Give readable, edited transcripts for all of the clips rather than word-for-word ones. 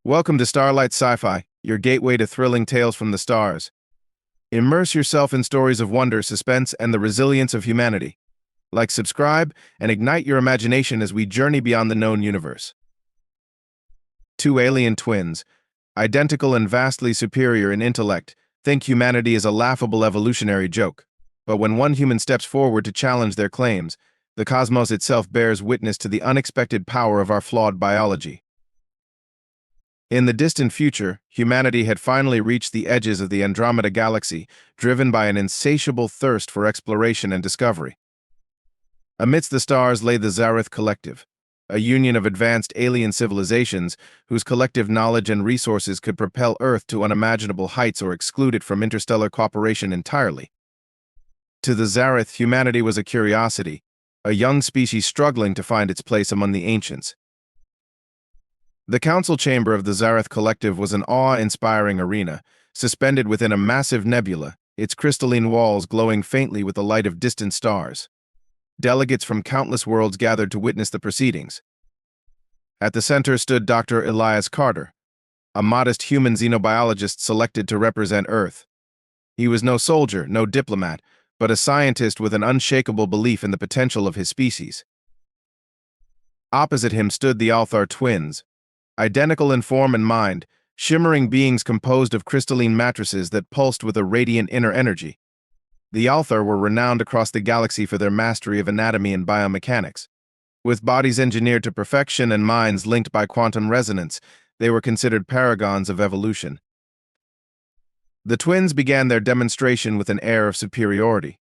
Welcome to Starlight Sci-fi, your gateway to thrilling tales from the stars. Immerse yourself in stories of wonder, suspense, and the resilience of humanity. Like, subscribe, and ignite your imagination as we journey beyond the known universe. Two alien twins, identical and vastly superior in intellect, think humanity is a laughable evolutionary joke. But when one human steps forward to challenge their claims, the cosmos itself bears witness to the unexpected power of our flawed biology. In the distant future, humanity had finally reached the edges of the Andromeda Galaxy, driven by an insatiable thirst for exploration and discovery. Amidst the stars lay the Zareth Collective, a union of advanced alien civilizations whose collective knowledge and resources could propel Earth to unimaginable heights or exclude it from interstellar cooperation entirely. To the Zareth, humanity was a curiosity, a young species struggling to find its place among the ancients. The council chamber of the Zareth Collective was an awe-inspiring arena, suspended within a massive nebula, its crystalline walls glowing faintly with the light of distant stars. Delegates from countless worlds gathered to witness the proceedings. At the center stood Dr. Elias Carter, a modest human xenobiologist selected to represent Earth. He was no soldier, no diplomat, but a scientist with an unshakable belief in the potential of his species. Opposite him stood the Althar twins, identical in form and mind, shimmering beings composed of crystalline matrices that pulsed with a radiant inner energy. The Althar were renowned across the galaxy for their mastery of anatomy and biomechanics. With bodies engineered to perfection and minds linked by quantum resonance, they were considered paragons of evolution. The twins began their demonstration with an air of superiority.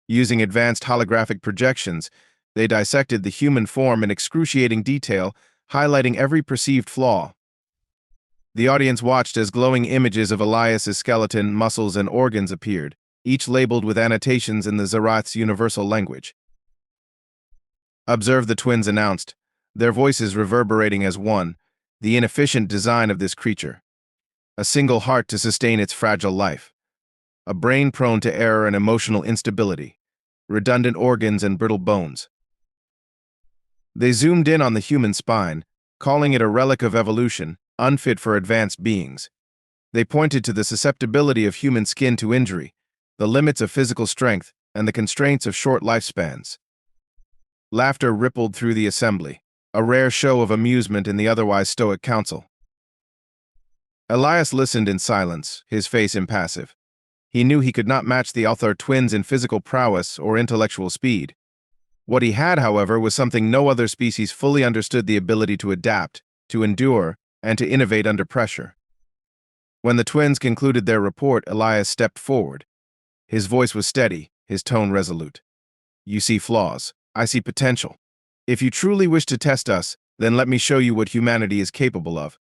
Using advanced holographic projections, they dissected the human form in excruciating detail, highlighting every perceived flaw. The audience watched as glowing images of Elias's skeleton, muscles, and organs appeared, each labeled with annotations in the Zareth's universal language. "Observe," the twins announced, their voices reverberating as one, "the inefficient design of this creature. A single heart to sustain its fragile life. A brain prone to error and emotional instability. Redundant organs and brittle bones." They zoomed in on the human spine, calling it a relic of evolution, unfit for advanced beings. They pointed to the susceptibility of human skin to injury, the limits of physical strength, and the constraints of short lifespans. Laughter rippled through the assembly, a rare show of amusement in the otherwise stoic council. Elias listened in silence, his face impassive. He knew he could not match the Althar twins in physical prowess or intellectual speed. What he had, however, was something no other species fully understood: the ability to adapt, to endure, and to innovate under pressure. When the twins concluded their report, Elias stepped forward. His voice was steady, his tone resolute. "You see flaws. I see potential. If you truly wish to test us, then let me show you what humanity is capable of."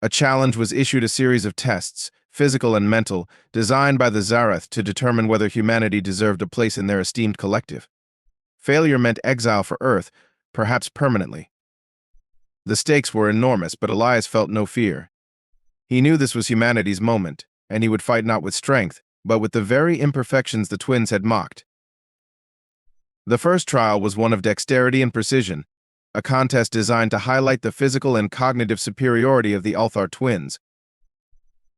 A challenge was issued, a series of tests, physical and mental, designed by the Zareth to determine whether humanity deserved a place in their esteemed collective. Failure meant exile for Earth, perhaps permanently. The stakes were enormous, but Elias felt no fear. He knew this was humanity's moment, and he would fight not with strength, but with the very imperfections the twins had mocked. The first trial was one of dexterity and precision, a contest designed to highlight the physical and cognitive superiority of the Althar twins.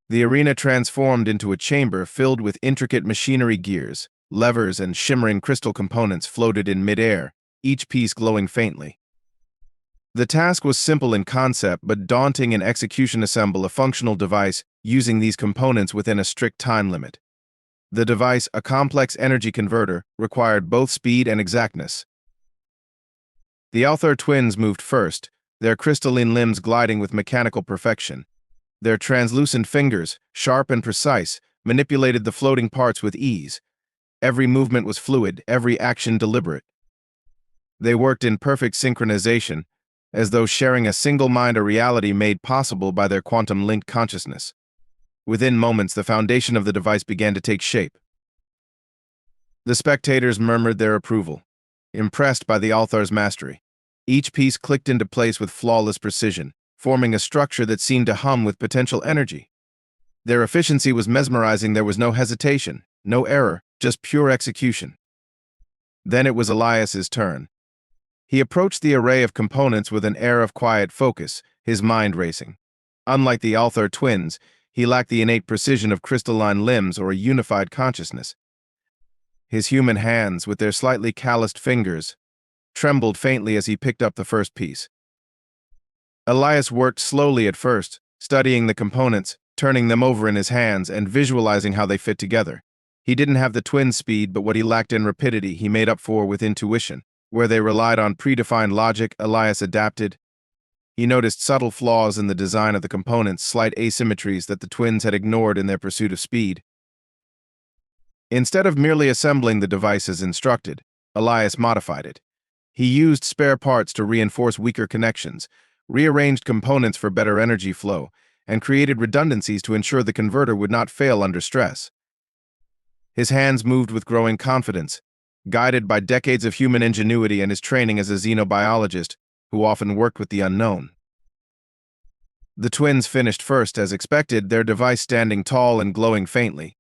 The arena transformed into a chamber filled with intricate machinery. Gears, levers, and shimmering crystal components floated in mid-air, each piece glowing faintly. The task was simple in concept but daunting in execution: assemble a functional device using these components within a strict time limit. The device, a complex energy converter, required both speed and exactness. The Althar twins moved first, their crystalline limbs gliding with mechanical perfection. Their translucent fingers, sharp and precise, manipulated the floating parts with ease. Every movement was fluid, every action deliberate. They worked in perfect synchronization, as though sharing a single mind, a reality made possible by their quantum-linked consciousness. Within moments, the foundation of the device began to take shape. The spectators murmured their approval, impressed by the Althar's mastery. Each piece clicked into place with flawless precision, forming a structure that seemed to hum with potential energy. Their efficiency was mesmerizing. There was no hesitation, no error, just pure execution. Then it was Elias's turn. He approached the array of components with an air of quiet focus, his mind racing. Unlike the Althar twins, he lacked the innate precision of crystalline limbs or a unified consciousness. His human hands, with their slightly calloused fingers, trembled faintly as he picked up the first piece. Elias worked slowly at first, studying the components, turning them over in his hands, and visualizing how they fit together. He didn't have the twins' speed, but what he lacked in rapidity, he made up for with intuition. Where they relied on predefined logic, Elias adapted. He noticed subtle flaws in the design of the components, slight asymmetries that the twins had ignored in their pursuit of speed. Instead of merely assembling the device as instructed, Elias modified it. He used spare parts to reinforce weaker connections, rearranged components for better energy flow, and created redundancies to ensure the converter would not fail under stress. His hands moved with growing confidence, guided by decades of human ingenuity and his training as a xenobiologist, who often worked with the unknown. The twins finished first as expected, their device standing tall and glowing faintly.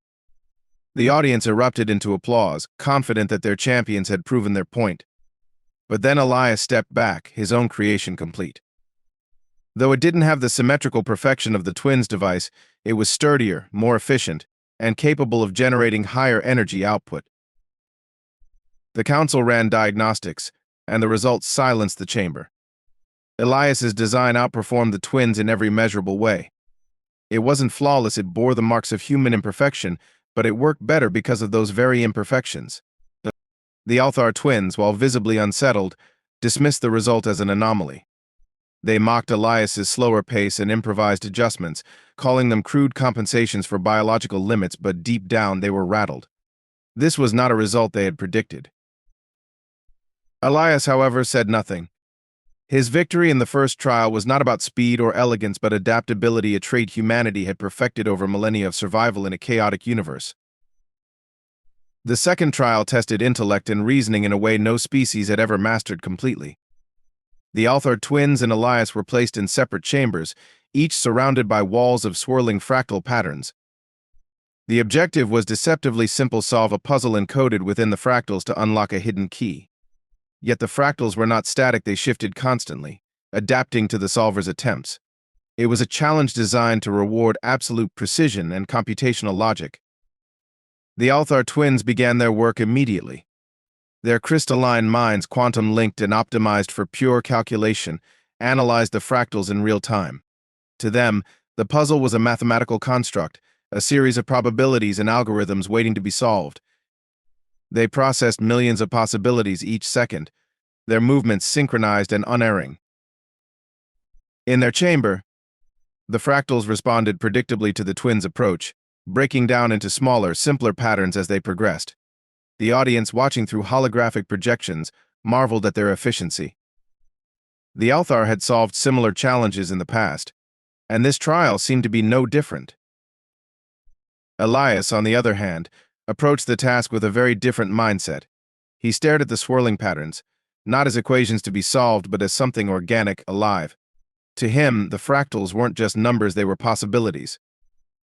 The audience erupted into applause, confident that their champions had proven their point. But then Elias stepped back, his own creation complete. Though it didn't have the symmetrical perfection of the twins' device, it was sturdier, more efficient, and capable of generating higher energy output. The council ran diagnostics, and the results silenced the chamber. Elias's design outperformed the twins in every measurable way. It wasn't flawless, it bore the marks of human imperfection, but it worked better because of those very imperfections. The Althar twins, while visibly unsettled, dismissed the result as an anomaly. They mocked Elias's slower pace and improvised adjustments, calling them crude compensations for biological limits, but deep down they were rattled. This was not a result they had predicted. Elias, however, said nothing. His victory in the first trial was not about speed or elegance, but adaptability, a trait humanity had perfected over millennia of survival in a chaotic universe. The second trial tested intellect and reasoning in a way no species had ever mastered completely. The Althar twins and Elias were placed in separate chambers, each surrounded by walls of swirling fractal patterns. The objective was deceptively simple: solve a puzzle encoded within the fractals to unlock a hidden key. Yet the fractals were not static, they shifted constantly, adapting to the solver's attempts. It was a challenge designed to reward absolute precision and computational logic. The Althar twins began their work immediately. Their crystalline minds, quantum-linked and optimized for pure calculation, analyzed the fractals in real time. To them, the puzzle was a mathematical construct, a series of probabilities and algorithms waiting to be solved. They processed millions of possibilities each second, their movements synchronized and unerring. In their chamber, the fractals responded predictably to the twins' approach, breaking down into smaller, simpler patterns as they progressed. The audience, watching through holographic projections, marveled at their efficiency. The Althar had solved similar challenges in the past, and this trial seemed to be no different. Elias, on the other hand, approached the task with a very different mindset. He stared at the swirling patterns, not as equations to be solved, but as something organic, alive. To him, the fractals weren't just numbers, they were possibilities.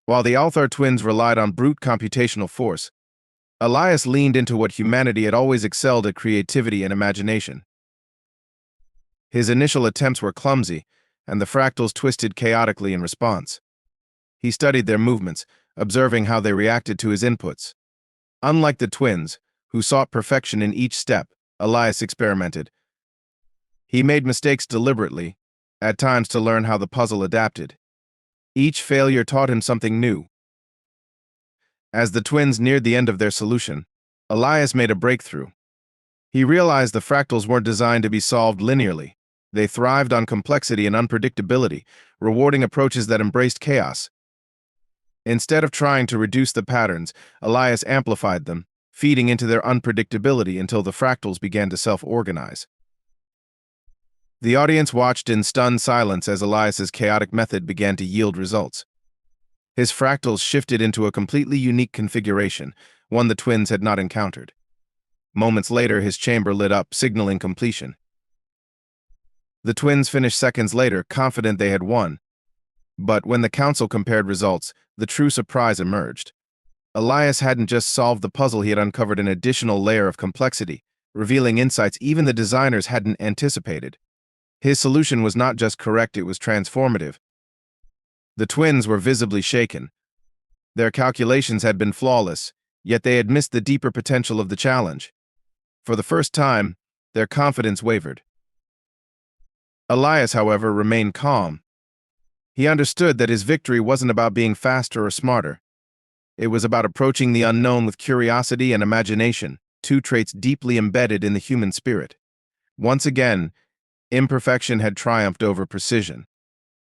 While the Althar twins relied on brute computational force, Elias leaned into what humanity had always excelled at: creativity and imagination. His initial attempts were clumsy, and the fractals twisted chaotically in response. He studied their movements, observing how they reacted to his inputs. Unlike the twins, who sought perfection in each step, Elias experimented. He made mistakes deliberately, at times to learn how the puzzle adapted. Each failure taught him something new. As the twins neared the end of their solution, Elias made a breakthrough. He realized the fractals weren't designed to be solved linearly. They thrived on complexity and unpredictability, rewarding approaches that embraced chaos. Instead of trying to reduce the patterns, Elias amplified them, feeding into their unpredictability until the fractals began to self-organize. The audience watched in stunned silence as Elias's chaotic method began to yield results. His fractals shifted into a completely unique configuration, one the twins had not encountered. Moments later, his chamber lit up, signaling completion. The twins finished seconds later, confident they had won. But when the council compared results, the true surprise emerged. Elias hadn't just solved the puzzle, he had uncovered an additional layer of complexity, revealing insights even the designers hadn't anticipated. His solution was not just correct, it was transformative. The twins were visibly shaken. Their calculations had been flawless, yet they had missed the deeper potential of the challenge. For the first time, their confidence wavered. Elias, however, remained calm. He understood that his victory wasn't about being faster or smarter. It was about approaching the unknown with curiosity and imagination, two traits deeply embedded in the human spirit. Once again, imperfection had triumphed over precision.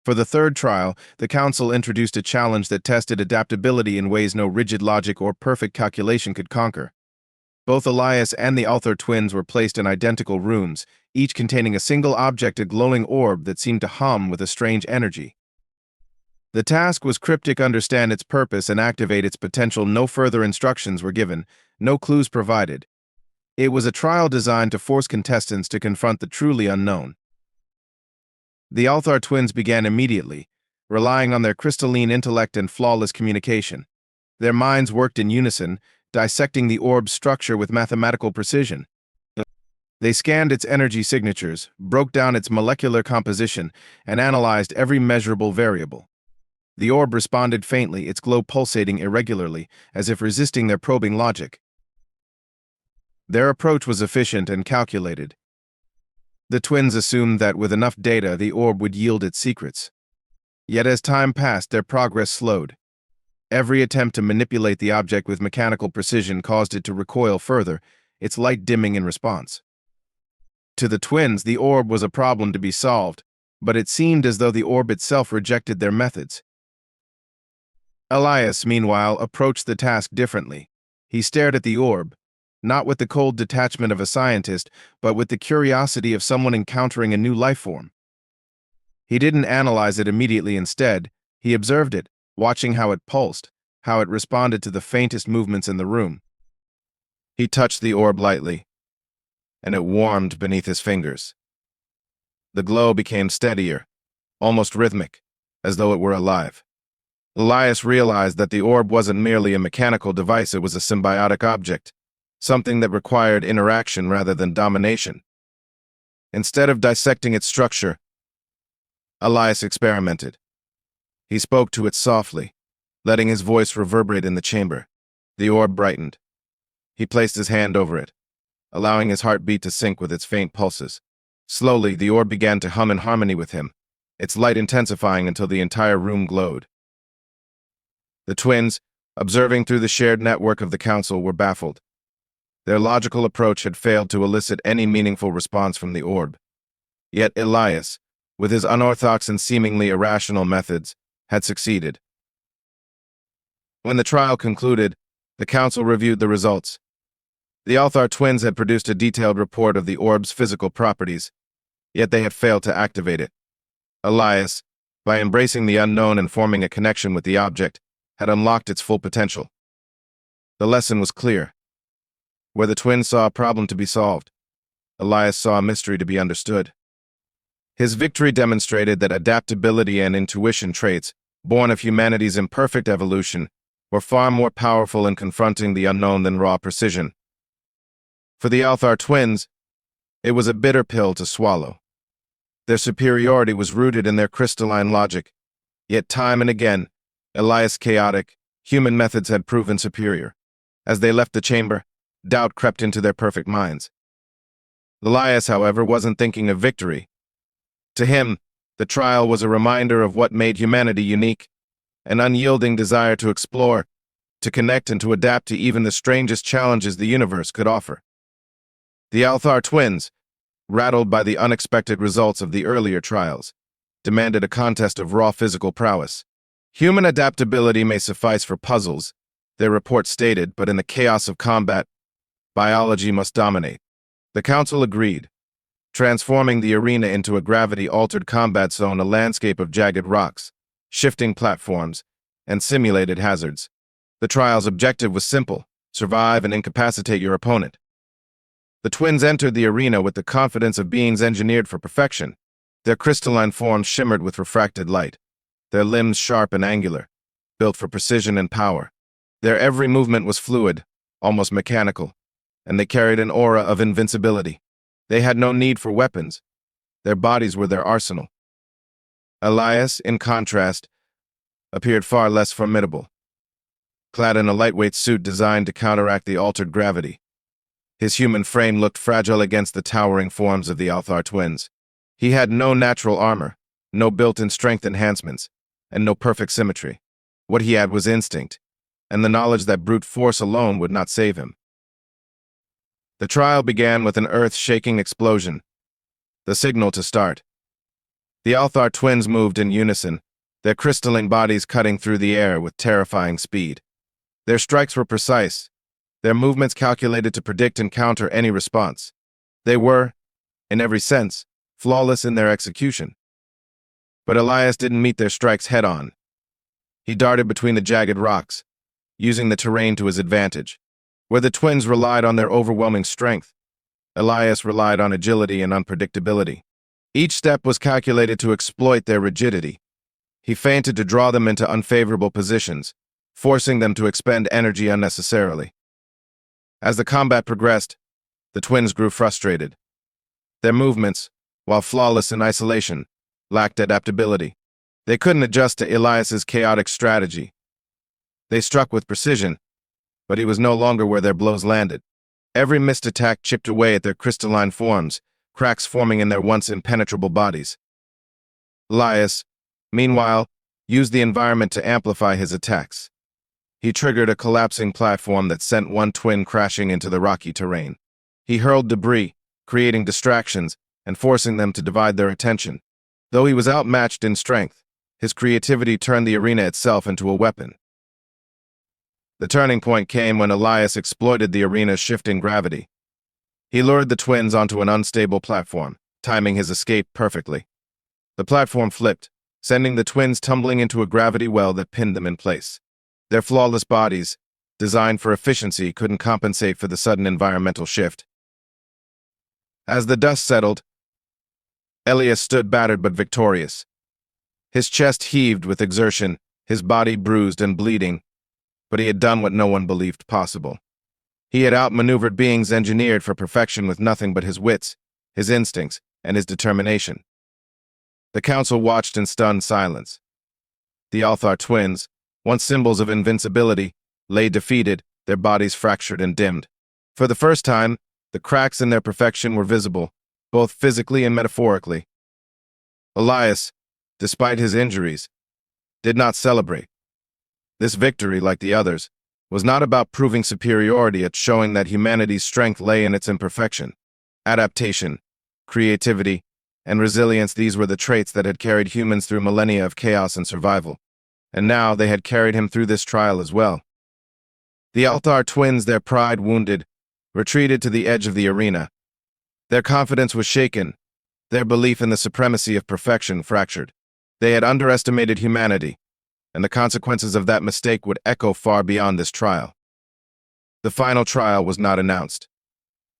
For the third trial, the council introduced a challenge that tested adaptability in ways no rigid logic or perfect calculation could conquer. Both Elias and the Althor twins were placed in identical rooms, each containing a single object, a glowing orb that seemed to hum with a strange energy. The task was cryptic: understand its purpose and activate its potential. No further instructions were given, no clues provided. It was a trial designed to force contestants to confront the truly unknown. The Althar twins began immediately, relying on their crystalline intellect and flawless communication. Their minds worked in unison, dissecting the orb's structure with mathematical precision. They scanned its energy signatures, broke down its molecular composition, and analyzed every measurable variable. The orb responded faintly, its glow pulsating irregularly, as if resisting their probing logic. Their approach was efficient and calculated. The twins assumed that with enough data, the orb would yield its secrets. Yet as time passed, their progress slowed. Every attempt to manipulate the object with mechanical precision caused it to recoil further, its light dimming in response. To the twins, the orb was a problem to be solved, but it seemed as though the orb itself rejected their methods. Elias, meanwhile, approached the task differently. He stared at the orb, not with the cold detachment of a scientist, but with the curiosity of someone encountering a new life form. He didn't analyze it immediately. Instead, he observed it, watching how it pulsed, how it responded to the faintest movements in the room. He touched the orb lightly, and it warmed beneath his fingers. The glow became steadier, almost rhythmic, as though it were alive. Elias realized that the orb wasn't merely a mechanical device, it was a symbiotic object, something that required interaction rather than domination. Instead of dissecting its structure, Elias experimented. He spoke to it softly, letting his voice reverberate in the chamber. The orb brightened. He placed his hand over it, allowing his heartbeat to sync with its faint pulses. Slowly, the orb began to hum in harmony with him, its light intensifying until the entire room glowed. The twins, observing through the shared network of the council, were baffled. Their logical approach had failed to elicit any meaningful response from the orb. Yet Elias, with his unorthodox and seemingly irrational methods, had succeeded. When the trial concluded, the council reviewed the results. The Althar twins had produced a detailed report of the orb's physical properties, yet they had failed to activate it. Elias, by embracing the unknown and forming a connection with the object, had unlocked its full potential. The lesson was clear. Where the twins saw a problem to be solved, Elias saw a mystery to be understood. His victory demonstrated that adaptability and intuition traits, born of humanity's imperfect evolution, were far more powerful in confronting the unknown than raw precision. For the Althar twins, it was a bitter pill to swallow. Their superiority was rooted in their crystalline logic, yet time and again, Elias' chaotic, human methods had proven superior. As they left the chamber, doubt crept into their perfect minds. Elias, however, wasn't thinking of victory. To him, the trial was a reminder of what made humanity unique, an unyielding desire to explore, to connect, and to adapt to even the strangest challenges the universe could offer. The Althar twins, rattled by the unexpected results of the earlier trials, demanded a contest of raw physical prowess. Human adaptability may suffice for puzzles, their report stated, but in the chaos of combat, biology must dominate. The council agreed, transforming the arena into a gravity-altered combat zone, a landscape of jagged rocks, shifting platforms, and simulated hazards. The trial's objective was simple: survive and incapacitate your opponent. The twins entered the arena with the confidence of beings engineered for perfection. Their crystalline forms shimmered with refracted light, their limbs sharp and angular, built for precision and power. Their every movement was fluid, almost mechanical, and they carried an aura of invincibility. They had no need for weapons. Their bodies were their arsenal. Elias, in contrast, appeared far less formidable. Clad in a lightweight suit designed to counteract the altered gravity, his human frame looked fragile against the towering forms of the Althar twins. He had no natural armor, no built-in strength enhancements, and no perfect symmetry. What he had was instinct, and the knowledge that brute force alone would not save him. The trial began with an earth-shaking explosion, the signal to start. The Althar twins moved in unison, their crystalline bodies cutting through the air with terrifying speed. Their strikes were precise, their movements calculated to predict and counter any response. They were, in every sense, flawless in their execution. But Elias didn't meet their strikes head-on. He darted between the jagged rocks, using the terrain to his advantage. Where the twins relied on their overwhelming strength, Elias relied on agility and unpredictability. Each step was calculated to exploit their rigidity. He feinted to draw them into unfavorable positions, forcing them to expend energy unnecessarily. As the combat progressed, the twins grew frustrated. Their movements, while flawless in isolation, lacked adaptability. They couldn't adjust to Elias's chaotic strategy. They struck with precision, but he was no longer where their blows landed. Every missed attack chipped away at their crystalline forms, cracks forming in their once impenetrable bodies. Elias, meanwhile, used the environment to amplify his attacks. He triggered a collapsing platform that sent one twin crashing into the rocky terrain. He hurled debris, creating distractions and forcing them to divide their attention. Though he was outmatched in strength, his creativity turned the arena itself into a weapon. The turning point came when Elias exploited the arena's shifting gravity. He lured the twins onto an unstable platform, timing his escape perfectly. The platform flipped, sending the twins tumbling into a gravity well that pinned them in place. Their flawless bodies, designed for efficiency, couldn't compensate for the sudden environmental shift. As the dust settled, Elias stood battered but victorious. His chest heaved with exertion, his body bruised and bleeding, but he had done what no one believed possible. He had outmaneuvered beings engineered for perfection with nothing but his wits, his instincts, and his determination. The council watched in stunned silence. The Althar twins, once symbols of invincibility, lay defeated, their bodies fractured and dimmed. For the first time, the cracks in their perfection were visible, both physically and metaphorically. Elias, despite his injuries, did not celebrate. This victory, like the others, was not about proving superiority, it's showing that humanity's strength lay in its imperfection. Adaptation, creativity, and resilience, these were the traits that had carried humans through millennia of chaos and survival. And now they had carried him through this trial as well. The Althar twins, their pride wounded, retreated to the edge of the arena. Their confidence was shaken, their belief in the supremacy of perfection fractured. They had underestimated humanity, and the consequences of that mistake would echo far beyond this trial. The final trial was not announced.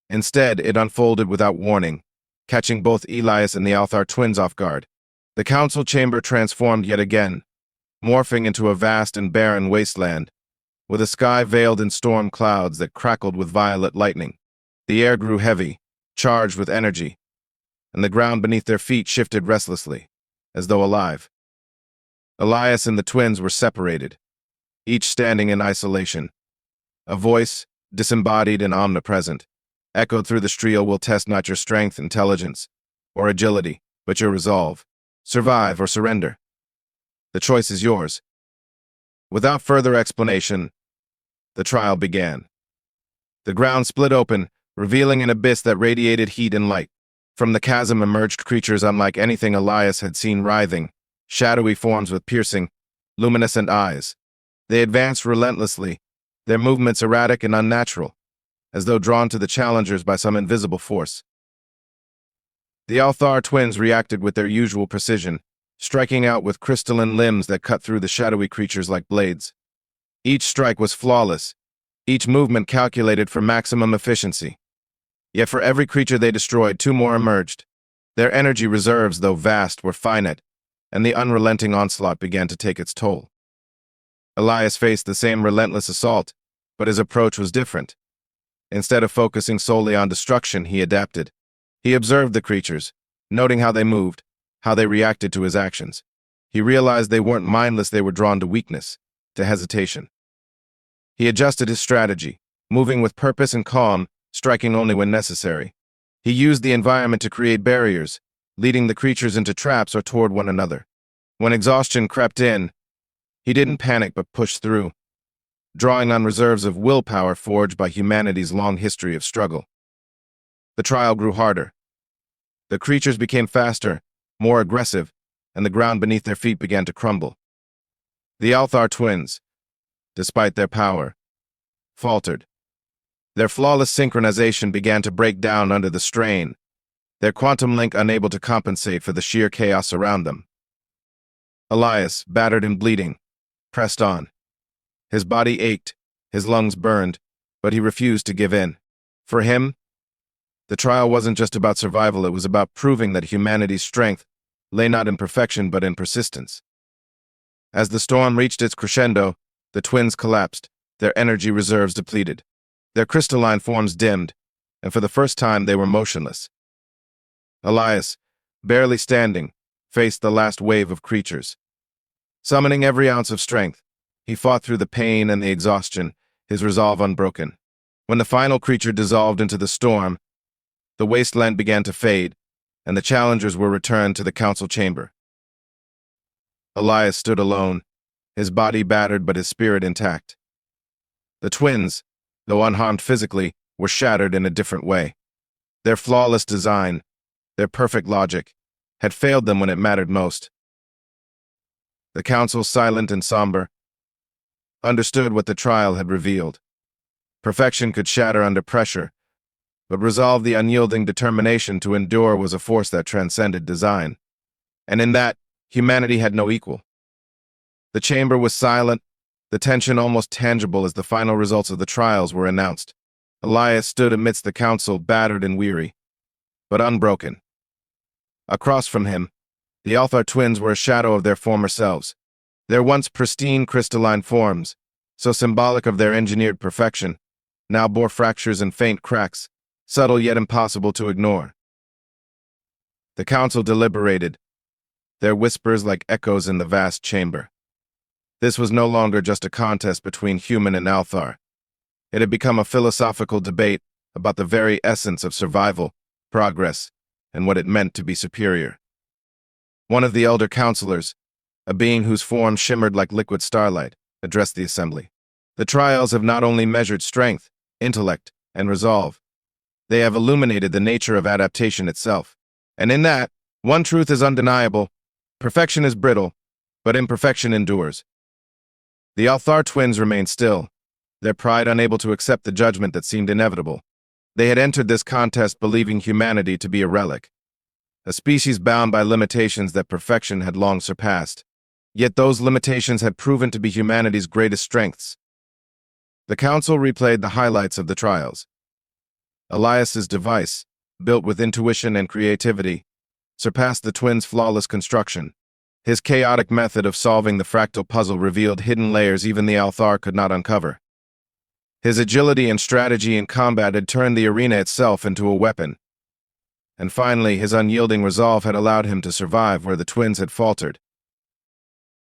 Instead, it unfolded without warning, catching both Elias and the Althar twins off guard. The council chamber transformed yet again, morphing into a vast and barren wasteland, with a sky veiled in storm clouds that crackled with violet lightning. The air grew heavy, charged with energy, and the ground beneath their feet shifted restlessly, as though alive. Elias and the twins were separated, each standing in isolation. A voice, disembodied and omnipresent, echoed through the street. Will test not your strength, intelligence, or agility, but your resolve. Survive or surrender. The choice is yours. Without further explanation, the trial began. The ground split open, revealing an abyss that radiated heat and light. From the chasm emerged creatures unlike anything Elias had seen, writhing, shadowy forms with piercing, luminescent eyes. They advanced relentlessly, their movements erratic and unnatural, as though drawn to the challengers by some invisible force. The Althar twins reacted with their usual precision, striking out with crystalline limbs that cut through the shadowy creatures like blades. Each strike was flawless, each movement calculated for maximum efficiency. Yet for every creature they destroyed, two more emerged. Their energy reserves, though vast, were finite, and the unrelenting onslaught began to take its toll. Elias faced the same relentless assault, but his approach was different. Instead of focusing solely on destruction, he adapted. He observed the creatures, noting how they moved, how they reacted to his actions. He realized they weren't mindless, they were drawn to weakness, to hesitation. He adjusted his strategy, moving with purpose and calm, striking only when necessary. He used the environment to create barriers, leading the creatures into traps or toward one another. When exhaustion crept in, he didn't panic but pushed through, drawing on reserves of willpower forged by humanity's long history of struggle. The trial grew harder. The creatures became faster, more aggressive, and the ground beneath their feet began to crumble. The Althar twins, despite their power, faltered. Their flawless synchronization began to break down under the strain, their quantum link unable to compensate for the sheer chaos around them. Elias, battered and bleeding, pressed on. His body ached, his lungs burned, but he refused to give in. For him, the trial wasn't just about survival, it was about proving that humanity's strength lay not in perfection but in persistence. As the storm reached its crescendo, the twins collapsed, their energy reserves depleted. Their crystalline forms dimmed, and for the first time they were motionless. Elias, barely standing, faced the last wave of creatures. Summoning every ounce of strength, he fought through the pain and the exhaustion, his resolve unbroken. When the final creature dissolved into the storm, the wasteland began to fade, and the challengers were returned to the council chamber. Elias stood alone, his body battered but his spirit intact. The twins, though unharmed physically, were shattered in a different way. Their flawless design, their perfect logic, had failed them when it mattered most. The council, silent and somber, understood what the trial had revealed. Perfection could shatter under pressure, but resolve, the unyielding determination to endure, was a force that transcended design. And in that, humanity had no equal. The chamber was silent, the tension almost tangible as the final results of the trials were announced. Elias stood amidst the council, battered and weary, but unbroken. Across from him, the Althar twins were a shadow of their former selves. Their once pristine crystalline forms, so symbolic of their engineered perfection, now bore fractures and faint cracks, subtle yet impossible to ignore. The council deliberated, their whispers like echoes in the vast chamber. This was no longer just a contest between human and Althar. It had become a philosophical debate about the very essence of survival, progress, and what it meant to be superior. One of the elder counselors, a being whose form shimmered like liquid starlight, addressed the assembly. The trials have not only measured strength, intellect, and resolve, they have illuminated the nature of adaptation itself. And in that, one truth is undeniable: perfection is brittle, but imperfection endures. The Althar twins remained still, their pride unable to accept the judgment that seemed inevitable. They had entered this contest believing humanity to be a relic, a species bound by limitations that perfection had long surpassed. Yet those limitations had proven to be humanity's greatest strengths. The council replayed the highlights of the trials. Elias's device, built with intuition and creativity, surpassed the twins' flawless construction. His chaotic method of solving the fractal puzzle revealed hidden layers even the Althar could not uncover. His agility and strategy in combat had turned the arena itself into a weapon. And finally, his unyielding resolve had allowed him to survive where the twins had faltered.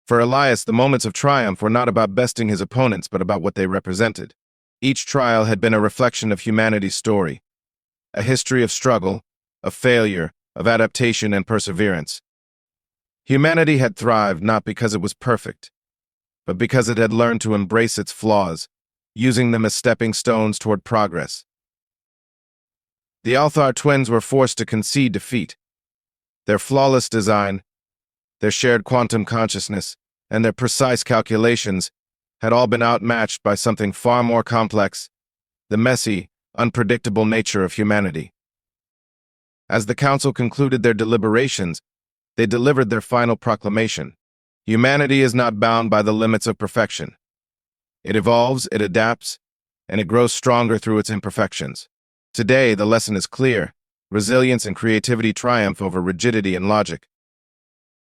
For Elias, the moments of triumph were not about besting his opponents, but about what they represented. Each trial had been a reflection of humanity's story, a history of struggle, of failure, of adaptation and perseverance. Humanity had thrived not because it was perfect, but because it had learned to embrace its flaws, using them as stepping stones toward progress. The Althar twins were forced to concede defeat. Their flawless design, their shared quantum consciousness, and their precise calculations had all been outmatched by something far more complex: the messy, unpredictable nature of humanity. As the council concluded their deliberations, they delivered their final proclamation. Humanity is not bound by the limits of perfection. It evolves, it adapts, and it grows stronger through its imperfections. Today, the lesson is clear: resilience and creativity triumph over rigidity and logic.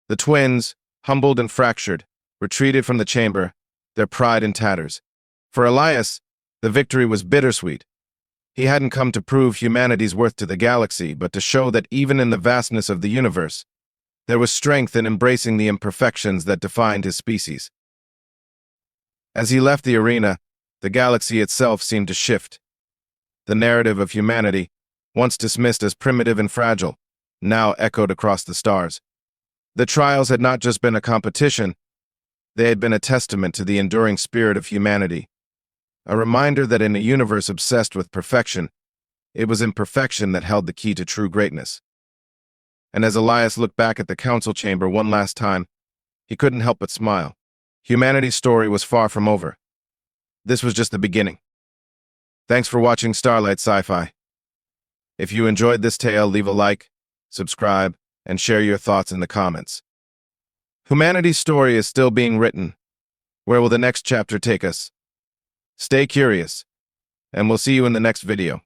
The twins, humbled and fractured, retreated from the chamber, their pride in tatters. For Elias, the victory was bittersweet. He hadn't come to prove humanity's worth to the galaxy, but to show that even in the vastness of the universe, There was strength in embracing the imperfections that defined his species. As he left the arena, the galaxy itself seemed to shift. The narrative of humanity, once dismissed as primitive and fragile, now echoed across the stars. The trials had not just been a competition, they had been a testament to the enduring spirit of humanity, a reminder that in a universe obsessed with perfection, it was imperfection that held the key to true greatness. And as Elias looked back at the council chamber one last time, he couldn't help but smile. Humanity's story was far from over. This was just the beginning. Thanks for watching Starlight Sci-Fi. If you enjoyed this tale, leave a like, subscribe, and share your thoughts in the comments. Humanity's story is still being written. Where will the next chapter take us? Stay curious, and we'll see you in the next video.